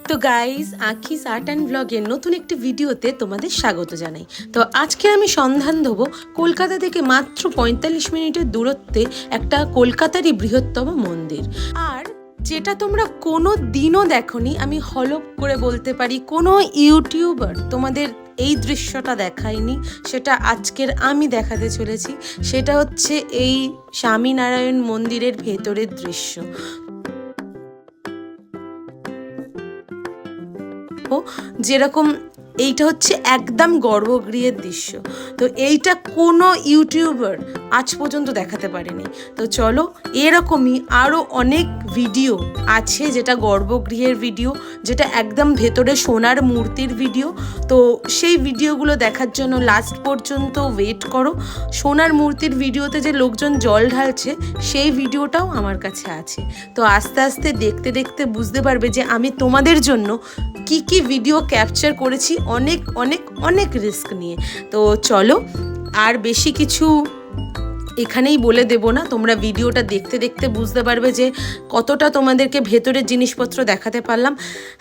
তো guys আঁখিস art and ব্লগের নতুন একটি ভিডিওতে তোমাদের স্বাগত জানাই। তো আজকে আমি সন্ধান দেবো কলকাতা থেকে মাত্র ৪৫ মিনিটের দূরত্বে একটা কলকাতারই বৃহত্তম মন্দির। আর যেটা তোমরা কোনো দিনও দেখোনি, আমি হলপ করে বলতে পারি কোনো ইউটিউবার তোমাদের এই দৃশ্যটা দেখায়নি, সেটা আজকের আমি দেখাতে চলেছি। সেটা হচ্ছে এই স্বামীনারায়ণ মন্দিরের ভেতরের দৃশ্য। যেরকম এইটা হচ্ছে একদম গর্ভগৃহের দৃশ্য, তো এইটা কোনো ইউটিউবার আজ পর্যন্ত দেখাতে পারেনি। তো চলো, এরকমই আরও অনেক ভিডিও আছে যেটা গর্ভগৃহের ভিডিও, যেটা একদম ভেতরে সোনার মূর্তির ভিডিও। তো সেই ভিডিওগুলো দেখার জন্য লাস্ট পর্যন্ত ওয়েট করো। সোনার মূর্তির ভিডিওতে যে লোকজন জল ঢালছে সেই ভিডিওটাও আমার কাছে আছে। তো আস্তে আস্তে দেখতে দেখতে বুঝতে পারবে যে আমি তোমাদের জন্য কি কি ভিডিও ক্যাপচার করেছি, অনেক অনেক অনেক রিস্ক নিয়ে। তো চলো, আর বেশি কিছু এখানেই বলে দেব না, তোমরা ভিডিওটা দেখতে দেখতে বুঝতে পারবে যে কতটা তোমাদেরকে ভেতরের জিনিসপত্র দেখাতে পারলাম।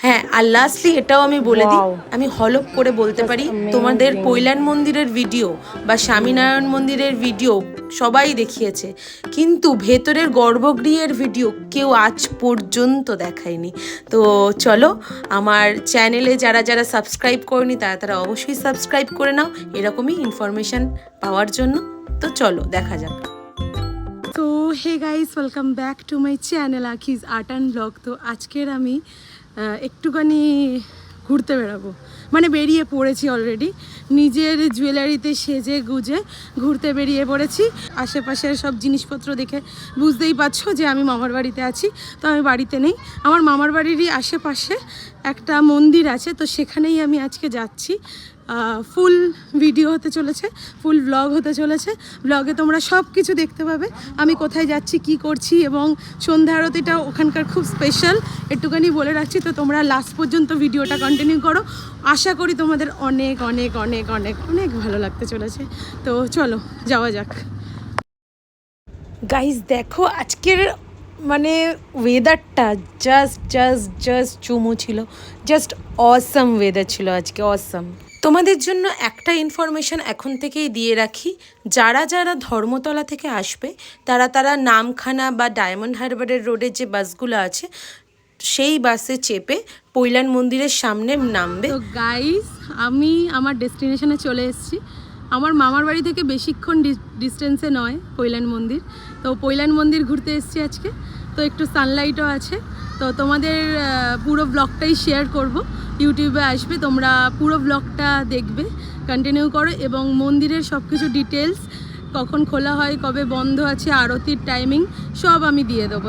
হ্যাঁ, আর লাস্টলি এটাও আমি বলে দিই, আমি হলপ করে বলতে পারি তোমাদের পৈলান মন্দিরের ভিডিও বা স্বামীনারায়ণ মন্দিরের ভিডিও সবাই দেখিয়েছে, কিন্তু ভেতরের গর্ভগৃহের ভিডিও কেউ আজ পর্যন্ত দেখায়নি। তো চলো, আমার চ্যানেলে যারা যারা সাবস্ক্রাইব করেনি তারা অবশ্যই সাবস্ক্রাইব করে নাও এরকমই ইনফরমেশান পাওয়ার জন্য। তো চলো দেখা যাক। তো hey guys, welcome back to my channel Aankhi's art and blog. তো আজকের আমি একটুখানি ঘুরতে বেরাবো, মানে বেরিয়ে পড়েছি অলরেডি। নিজের জুয়েলারিতে সেজে গুজে ঘুরতে বেরিয়ে পড়েছি। আশেপাশের সব জিনিসপত্র দেখে বুঝতেই পারছো যে আমি মামার বাড়িতে আছি। তো আমি বাড়িতে নেই, আমার মামার বাড়িরই আশেপাশে একটা মন্দির আছে, তো সেখানেই আমি আজকে যাচ্ছি। ফুল ভিডিও হতে চলেছে, ফুল ব্লগ হতে চলেছে। ব্লগে তোমরা সব কিছু দেখতে পাবে, আমি কোথায় যাচ্ছি, কি করছি, এবং সন্ধ্যা আরতিটা ওখানকার খুব স্পেশাল, একটুখানি বলে রাখছি। তো তোমরা লাস্ট পর্যন্ত ভিডিওটা কন্টিনিউ করো, আশা করি তোমাদের অনেক অনেক অনেক অনেক অনেক ভালো লাগতে চলেছে। তো চলো যাওয়া যাক। গাইস দেখো, আজকের মানে ওয়েদারটা জাস্ট চুমু ছিল, জাস্ট অসাম ওয়েদার ছিল আজকে, অসাম। তোমাদের জন্য একটা ইনফরমেশান এখন থেকেই দিয়ে রাখি, যারা যারা ধর্মতলা থেকে আসবে তারা নামখানা বা ডায়মন্ড হারবারের রোডের যে বাসগুলো আছে সেই বাসে চেপে পৈলান মন্দিরের সামনে নামবে। তো গাইস, আমি আমার ডেস্টিনেশনে চলে এসেছি। আমার মামার বাড়ি থেকে বেশিক্ষণ ডিস্টেন্সে নয় পৈলান মন্দির। তো পৈলান মন্দির ঘুরতে এসেছি আজকে, তো একটু সানলাইটও আছে। তো তোমাদের পুরো ব্লগটাই শেয়ার করব, ইউটিউবে আসবে, তোমরা পুরো ব্লগটা দেখবে, কন্টিনিউ করো। এবং মন্দিরের সব কিছু ডিটেলস, কখন খোলা হয়, কবে বন্ধ আছে, আরতির টাইমিং সব আমি দিয়ে দেবো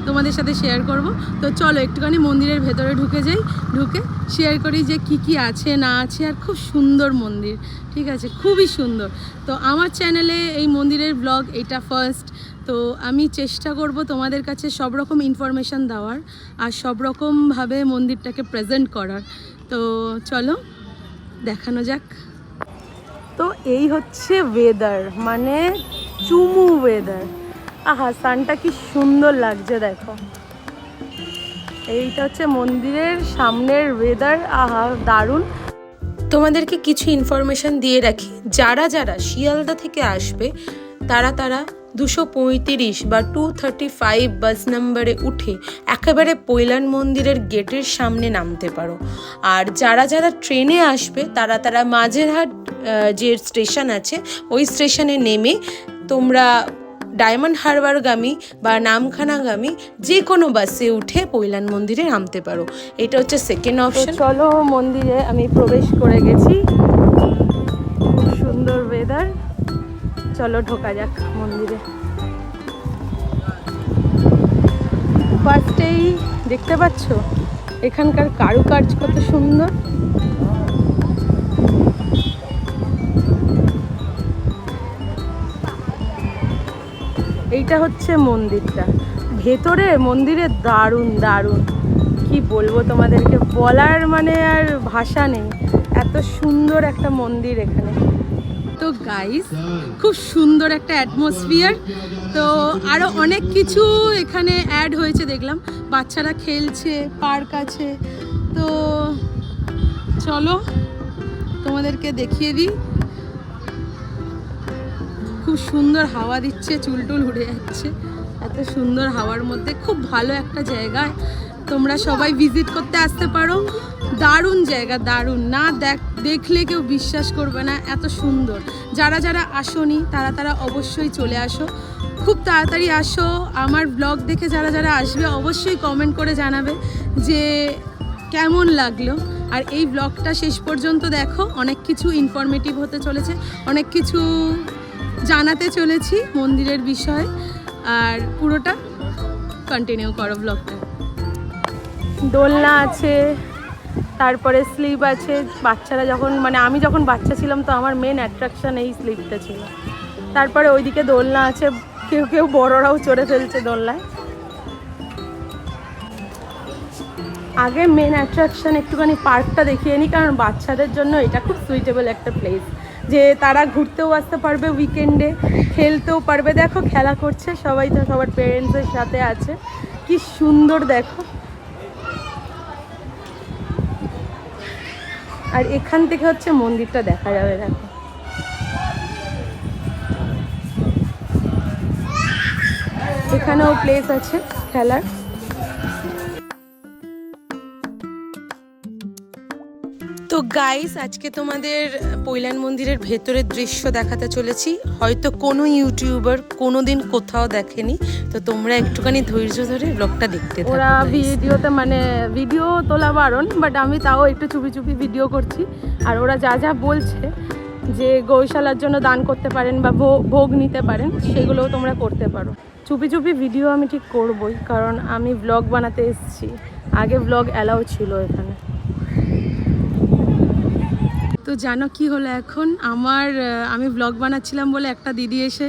তোমাদের সাথে শেয়ার করব। তো চলো একটুখানি মন্দিরের ভেতরে ঢুকে যাই, ঢুকে শেয়ার করি যে কি কি আছে না আছে। আর খুব সুন্দর মন্দির, ঠিক আছে, খুবই সুন্দর। তো আমার চ্যানেলে এই মন্দিরের ব্লগ এটা ফার্স্ট, তো আমি চেষ্টা করব তোমাদের কাছে সব রকম ইনফরমেশান দেওয়ার আর সব রকমভাবে মন্দিরটাকে প্রেজেন্ট করার। তো চলো দেখানো যাক। তো এই হচ্ছে ওয়েদার, মানে চুমু ওয়েদার। আহা, সানটা কি সুন্দর লাগছে দেখো। এইটা হচ্ছে মন্দিরের সামনের ওয়েদার, আহা দারুণ। তোমাদেরকে কিছু ইনফরমেশান দিয়ে রাখি, যারা যারা শিয়ালদা থেকে আসবে তারা 235 বা 235 বাস নাম্বারে উঠে একেবারে পৈলান মন্দিরের গেটের সামনে নামতে পারো। আর যারা যারা ট্রেনে আসবে তারা মাঝেরহাট যে স্টেশন আছে ওই স্টেশনে নেমে তোমরা ডায়মন্ড হারবারগামী বা নামখানাগামী যে কোনো বাসে উঠে পৈলান মন্দিরে নামতে পারো। এটা হচ্ছে সেকেন্ড অপশন। চলো, মন্দিরে আমি প্রবেশ করে গেছি, খুব সুন্দর ওয়েদার। চলো ঢোকা যাক মন্দিরে। ফার্স্টেই দেখতে পাচ্ছ এখানকার কারুকার্য কত সুন্দর। এইটা হচ্ছে মন্দিরটা, ভেতরে মন্দিরে দারুণ দারুণ, কি বলবো তোমাদেরকে, বলার মানে আর ভাষা নেই, এত সুন্দর একটা মন্দির এখানে। তো গাইস, খুব সুন্দর একটা অ্যাটমসফিয়ার, তো আরও অনেক কিছু এখানে অ্যাড হয়েছে দেখলাম, বাচ্চারা খেলছে, পার্ক আছে। তো চলো তোমাদেরকে দেখিয়ে দিই। খুব সুন্দর হাওয়া দিচ্ছে, চুল টুল উড়ে যাচ্ছে এত সুন্দর হাওয়ার মধ্যে। খুব ভালো একটা জায়গায়, তোমরা সবাই ভিজিট করতে আসতে পারো। দারুণ জায়গা, দারুণ, না দেখলে কেউ বিশ্বাস করবে না এত সুন্দর। যারা যারা আসোনি তারা অবশ্যই চলে আসো, খুব তাড়াতাড়ি আসো। আমার ব্লগ দেখে যারা যারা আসবে অবশ্যই কমেন্ট করে জানাবে যে কেমন লাগলো। আর এই ব্লগটা শেষ পর্যন্ত দেখো, অনেক কিছু ইনফরমেটিভ হতে চলেছে, অনেক কিছু জানাতে চলেছি মন্দিরের বিষয়ে। আর পুরোটা কন্টিনিউ করো ব্লগটা। দোলনা আছে, তারপরে স্লিপ আছে। বাচ্চারা যখন আমি যখন বাচ্চা ছিলাম তো আমার মেন অ্যাট্রাকশান এই স্লিপটা ছিল। তারপরে ওইদিকে দোলনা আছে, কেউ কেউ বড়রাও চড়ে ফেলছে দোলনায়। আগে মেন অ্যাট্রাকশান একটুখানি পার্কটা দেখিয়ে নিই, কারণ বাচ্চাদের জন্য এটা খুব সুইটেবল একটা প্লেস, যে তারা ঘুরতেও আসতে পারবে, উইকেন্ডে খেলতেও পারবে। দেখো খেলা করছে সবাই, তো সবার পেরেন্টসের সাথে আছে। কি সুন্দর দেখো। আর এখান থেকে হচ্ছে মন্দিরটা দেখা যাবে, দেখো। এখানেও প্লেস আছে খেলার। তো গাইস, আজকে তোমাদের পৈলান মন্দিরের ভেতরের দৃশ্য দেখাতে চলেছি। হয়তো কোনো ইউটিউবার কোনোদিন কোথাও দেখেনি, তো তোমরা একটুখানি ধৈর্য ধরে ব্লগটা দেখতে থাকো। ওরা ভিডিওতে ভিডিও তোলা বারণ, বাট আমি তাও একটু চুপি চুপি ভিডিও করছি। আর ওরা যা যা বলছে যে গৌশালার জন্য দান করতে পারেন বা ভোগ নিতে পারেন, সেগুলোও তোমরা করতে পারো। চুপি চুপি ভিডিও আমি ঠিক করবই, কারণ আমি ব্লগ বানাতে এসেছি। আগে ব্লগ অ্যালাউ ছিল এখানে। তো জানো কি হলো এখন, আমি ব্লগ বানাচ্ছিলাম বলে একটা দিদি এসে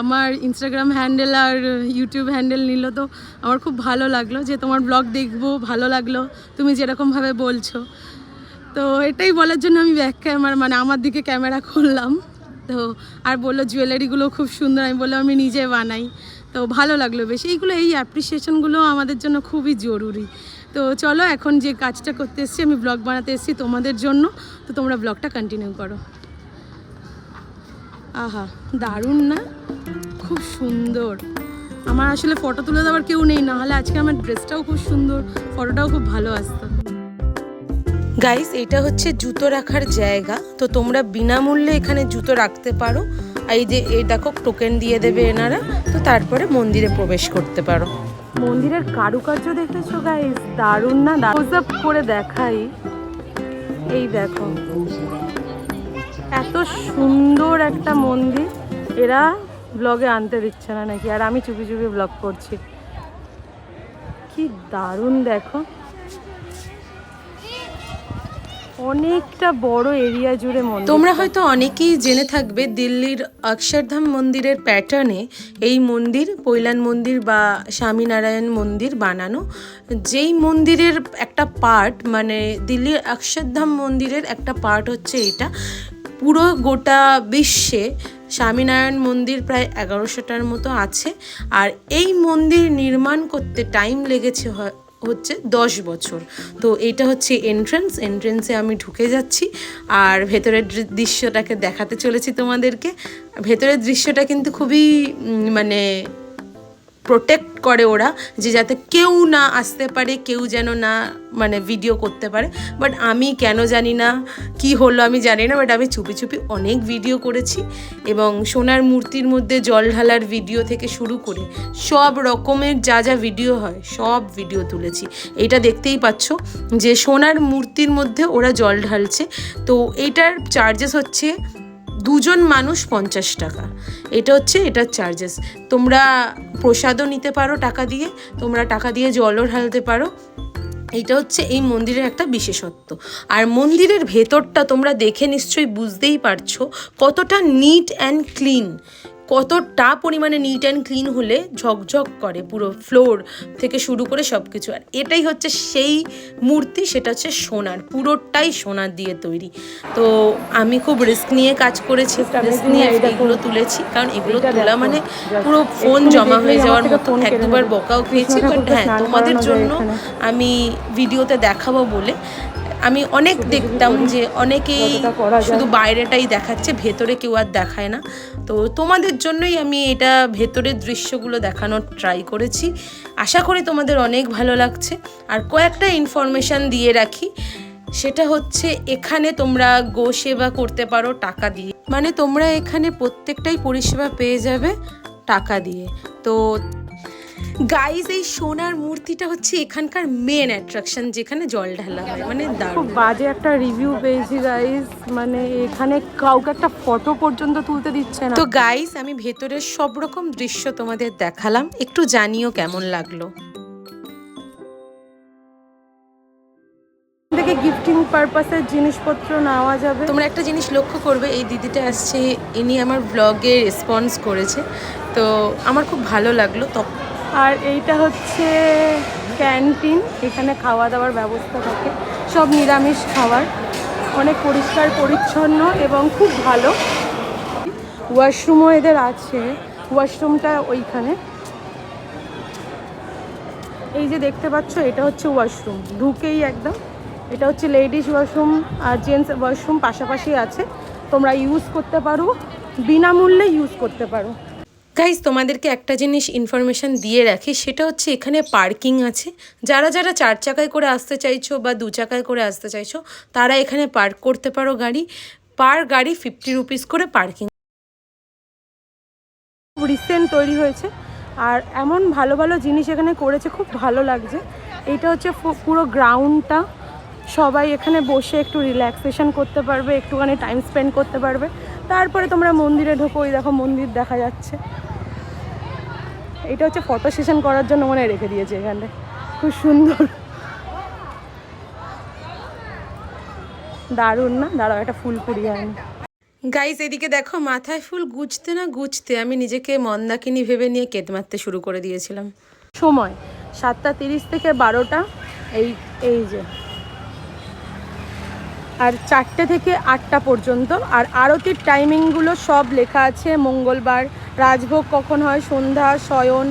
আমার ইনস্টাগ্রাম হ্যান্ডেল আর ইউটিউব হ্যান্ডেল নিল। তো আমার খুব ভালো লাগলো যে তোমার ব্লগ দেখবো, ভালো লাগলো তুমি যেরকমভাবে বলছো। তো এটাই বলার জন্য আমি ব্যাক ক্যামেরা আমার দিকে ক্যামেরা খুললাম। তো আর বললো জুয়েলারিগুলো খুব সুন্দর। আমি বললাম আমি নিজে বানাই। তো ভালো লাগলো বেশ। এই অ্যাপ্রিসিয়েশনগুলো আমাদের জন্য খুবই জরুরি। তো চলো, এখন যে কাজটা করতে এসেছি, আমি ব্লগ বানাতে এসেছি তোমাদের জন্য। তো তোমরা ব্লগটা কন্টিনিউ করো। আহা, দারুণ না? খুব সুন্দর। আমার আসলে ফটো তুলে দেওয়ার কেউ নেই, নাহলে আজকে আমার ড্রেসটাও খুব সুন্দর, ফটোটাও খুব ভালো আসতো। গাইস, এটা হচ্ছে জুতো রাখার জায়গা। তো তোমরা বিনামূল্যে এখানে জুতো রাখতে পারো। এই যে দেখো, টোকেন দিয়ে দেবে এনারা, তো তারপরে মন্দিরে প্রবেশ করতে পারো। মন্দিরের কারুকার্য দেখেছো গাইস? দারুণ না? ক্লোজ করে দেখাই, এই দেখো এত সুন্দর একটা মন্দির। এরা ব্লগে আনতে দিচ্ছে না নাকি, আর আমি চুপি চুপি ব্লগ করছি। কি দারুণ দেখো, অনেকটা বড় এরিয়া জুড়ে মন্দির। তোমরা হয়তো অনেকেই জেনে থাকবে, দিল্লির অক্ষরধাম মন্দিরের প্যাটার্নে এই মন্দির, পৈলান মন্দির বা স্বামীনারায়ণ মন্দির বানানো। যেই মন্দিরের একটা পার্ট, দিল্লির অক্ষরধাম মন্দিরের একটা পার্ট হচ্ছে এটা। পুরো গোটা বিশ্বে স্বামীনারায়ণ মন্দির প্রায় 1100টার মতো আছে। আর এই মন্দির নির্মাণ করতে টাইম লেগেছে হচ্ছে 10 বছর। তো এটা হচ্ছে এন্ট্রেন্সে আমি ঢুকে যাচ্ছি, আর ভেতরের দৃশ্যটাকে দেখাতে চলেছি তোমাদেরকে। ভেতরের দৃশ্যটা কিন্তু খুবই প্রোটেক্ট করে ওরা, যে যাতে কেউ না আসতে পারে, কেউ যেন না ভিডিও করতে পারে। বাট আমি কেন জানি না কি হলো, আমি জানি না, বাট আমি চুপি চুপি অনেক ভিডিও করেছি। এবং সোনার মূর্তির মধ্যে জল ঢালার ভিডিও থেকে শুরু করে সব রকমের যা যা ভিডিও হয় সব ভিডিও তুলেছি। এটা দেখতেই পাচ্ছ যে সোনার মূর্তির মধ্যে ওরা জল ঢালছে। তো এইটার চার্জেস হচ্ছে 2 জন মানুষ 50 টাকা। এটার চার্জেস। তোমরা প্রসাদও নিতে পারো টাকা দিয়ে, তোমরা টাকা দিয়ে জলও ঢালতে পারো। এইটা হচ্ছে এই মন্দিরের একটা বিশেষত্ব। আর মন্দিরের ভেতরটা তোমরা দেখে নিশ্চয়ই বুঝতেই পারছো কতটা নিট অ্যান্ড ক্লিন, কতটা পরিমাণে নিট অ্যান্ড ক্লিন হলে ঝকঝক করে পুরো ফ্লোর থেকে শুরু করে সব কিছু। আর এটাই হচ্ছে সেই মূর্তি, সেটা হচ্ছে সোনার, পুরোটাই সোনার দিয়ে তৈরি। তো আমি খুব রিস্ক নিয়ে কাজ করেছি, রিস্ক নিয়ে এগুলো তুলেছি, কারণ এগুলো তোলা মানে পুরো ফোন জমা হয়ে যাওয়ার মতো। এক দুবার বকাও খেয়েছি, বাট হ্যাঁ তোমাদের জন্য আমি ভিডিওতে দেখাবো বলে। আমি অনেক দেখতাম যে অনেকেই শুধু বাইরেটাই দেখাচ্ছে, ভেতরে কেউ আর দেখায় না। তো তোমাদের জন্যই আমি এটা ভেতরের দৃশ্যগুলো দেখানোর ট্রাই করেছি। আশা করি তোমাদের অনেক ভালো লাগছে। আর কয়েকটা ইনফরমেশান দিয়ে রাখি, সেটা হচ্ছে এখানে তোমরা গো সেবা করতে পারো টাকা দিয়ে, মানে তোমরা এখানে প্রত্যেকটাই পরিষেবা পেয়ে যাবে টাকা দিয়ে। তো গাইজ এই সোনার মূর্তিটা হচ্ছে এখানকার মেন অ্যাট্রাকশন, যেখানে জল ঢালা হয়, মানে খুব বাজে একটা রিভিউ পেয়েছি গাইজ, মানে এখানে কাউকে একটা ফটো পর্যন্ত তুলতে দিচ্ছে না। তো গাইজ আমি ভেতরের সব রকম দৃশ্য তোমাদের দেখালাম, একটু জানিও কেমন লাগলো। থেকে গিফটিং পারপাসের জিনিসপত্র নেওয়া যাবে। তোমরা একটা জিনিস লক্ষ্য করবে, এই দিদিটা আসছে, ইনি আমার ব্লগে রেসপন্স করেছে, তো আমার খুব ভালো লাগলো। আর এইটা হচ্ছে ক্যান্টিন, এখানে খাওয়া দাওয়ার ব্যবস্থা থাকে, সব নিরামিষ খাবার, অনেক পরিষ্কার পরিচ্ছন্ন এবং খুব ভালো। ওয়াশরুমও এদের আছে, ওয়াশরুমটা ওইখানে, এই যে দেখতে পাচ্ছ এটা হচ্ছে ওয়াশরুম, ঢুকেই একদম এটা হচ্ছে লেডিস ওয়াশরুম আর জেন্টস ওয়াশরুম পাশাপাশি আছে, তোমরা ইউজ করতে পারো, বিনামূল্যে ইউজ করতে পারো। গাইজ তোমাদেরকে একটা জিনিস ইনফরমেশান দিয়ে রাখি, সেটা হচ্ছে এখানে পার্কিং আছে। যারা যারা 4 চাকায় করে আসতে চাইছো বা 2 চাকায় করে আসতে চাইছো, তারা এখানে পার্ক করতে পারো গাড়ি। পার গাড়ি 50 রুপিস করে পার্কিং। রিসেন্ট তৈরি হয়েছে আর এমন ভালো ভালো জিনিস এখানে করেছে, খুব ভালো লাগছে। এইটা হচ্ছে পুরো গ্রাউন্ডটা, সবাই এখানে বসে একটু রিল্যাক্সেশন করতে পারবে, একটুখানি টাইম স্পেন্ড করতে পারবে। তারপরে তোমরা মন্দিরে ঢোকো, ওই দেখো মন্দির দেখা যাচ্ছে। এটা হচ্ছে ফটো সেশন করার জন্য মনে রেখে দিয়েছে এখানে, খুব সুন্দর, দারুণ না? দাঁড়াও একটা ফুল কুড়িয়ে আনি। গাইজ এদিকে দেখো, মাথায় ফুল গুজতে না গুজতে আমি নিজেকে মন্দাকিনী ভেবে নিয়ে কেট মারতে শুরু করে দিয়েছিলাম। সময় 7:30 থেকে 12টা, এই যে, আর 4টে থেকে 8টা পর্যন্ত। আর আরতির টাইমিংগুলো সব লেখা আছে, মঙ্গলবার রাজভোগ কখন হয়, সন্ধ্যা, শয়ন,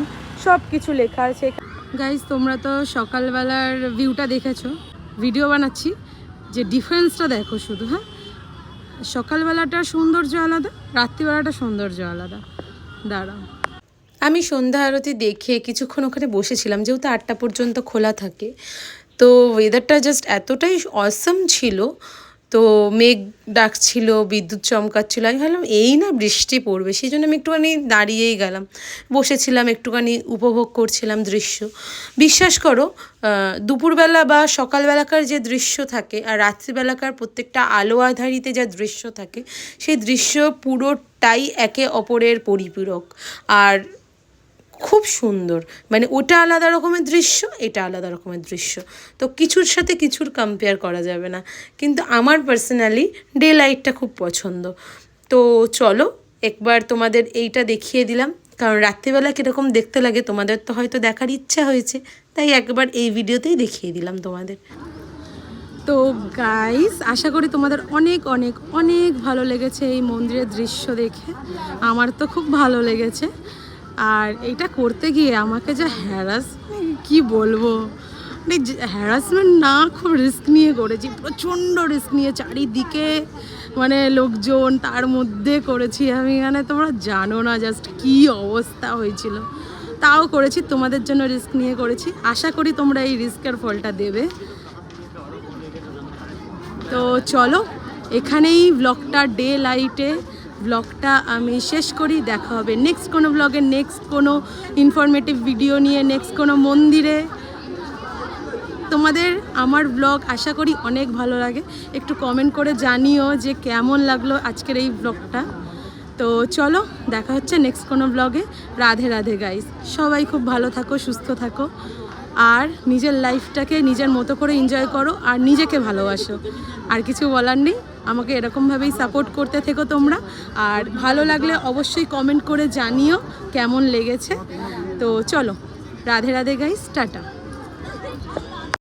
সব কিছু লেখা আছে। গাইজ তোমরা তো সকালবেলার ভিউটা দেখেছো, ভিডিও বানাচ্ছি, যে ডিফারেন্সটা দেখো শুধু। হ্যাঁ, সকালবেলাটা সৌন্দর্য আলাদা, রাত্রিবেলাটা সৌন্দর্য আলাদা। দাঁড়াও, আমি সন্ধ্যা আরতি দেখে কিছুক্ষণ ওখানে বসেছিলাম, যেহেতু 8টা পর্যন্ত খোলা থাকে। তো ওয়েদারটা জাস্ট এতটাই অসম ছিল। তো মেঘ ডাকছিল, বিদ্যুৎ চমকাচ্ছিল, আমি ভাবলাম এই না বৃষ্টি পড়বে, সেই জন্য আমি একটুখানি দাঁড়িয়েই গেলাম, বসেছিলাম, একটুখানি উপভোগ করছিলাম দৃশ্য। বিশ্বাস করো, দুপুরবেলা বা সকালবেলাকার যে দৃশ্য থাকে আর রাত্রিবেলাকার প্রত্যেকটা আলো আধারিতে যা দৃশ্য থাকে, সেই দৃশ্য পুরোটাই একে অপরের পরিপূরক আর খুব সুন্দর। মানে ওটা আলাদা রকমের দৃশ্য, এটা আলাদা রকমের দৃশ্য, তো কিছুর সাথে কিছুর কম্পেয়ার করা যাবে না। কিন্তু আমার পার্সোনালি ডে লাইটটা খুব পছন্দ। তো চলো একবার তোমাদের এইটা দেখিয়ে দিলাম, কারণ রাত্রিবেলা কীরকম দেখতে লাগে তোমাদের তো হয়তো দেখার ইচ্ছা হয়েছে, তাই একবার এই ভিডিওতেই দেখিয়ে দিলাম তোমাদের। তো গাইস, আশা করি তোমাদের অনেক অনেক অনেক ভালো লেগেছে এই মন্দিরের দৃশ্য দেখে। আমার তো খুব ভালো লেগেছে। আর এটা করতে গিয়ে আমাকে যা কি বলবো, মানে হ্যারাসমেন্ট না, খুব রিস্ক নিয়ে করেছি, প্রচণ্ড রিস্ক নিয়ে, চারিদিকে মানে লোকজন, তার মধ্যে করেছি আমি, মানে তোমরা জানো না জাস্ট কি অবস্থা হয়েছিল, তাও করেছি, তোমাদের জন্য রিস্ক নিয়ে করেছি। আশা করি তোমরা এই রিস্কের ফলটা দেবে। তো চলো এখানেই ব্লগটা, ডে লাইটে ব্লগটা আমি শেষ করি। দেখা হবে নেক্সট কোনো ব্লগে, নেক্সট কোনো ইনফরমেটিভ ভিডিও নিয়ে, নেক্সট কোনো মন্দিরে। তোমাদের আমার ব্লগ আশা করি অনেক ভালো লাগে, একটু কমেন্ট করে জানিও যে কেমন লাগলো আজকের এই ব্লগটা। তো চলো দেখা হচ্ছে নেক্সট কোনো ব্লগে। রাধে রাধে গাইস, সবাই খুব ভালো থাকো, সুস্থ থাকো, আর নিজের লাইফটাকে নিজের মতো করে এনজয় করো, আর নিজেকে ভালোবাসো। আর কিছু বলার নেই। আমাকে এরকমভাবেই সাপোর্ট করতে থেকো তোমরা। আর ভালো লাগলে অবশ্যই কমেন্ট করে জানিও কেমন লেগেছে। তো চলো, রাধে রাধে গাইস, টাটা।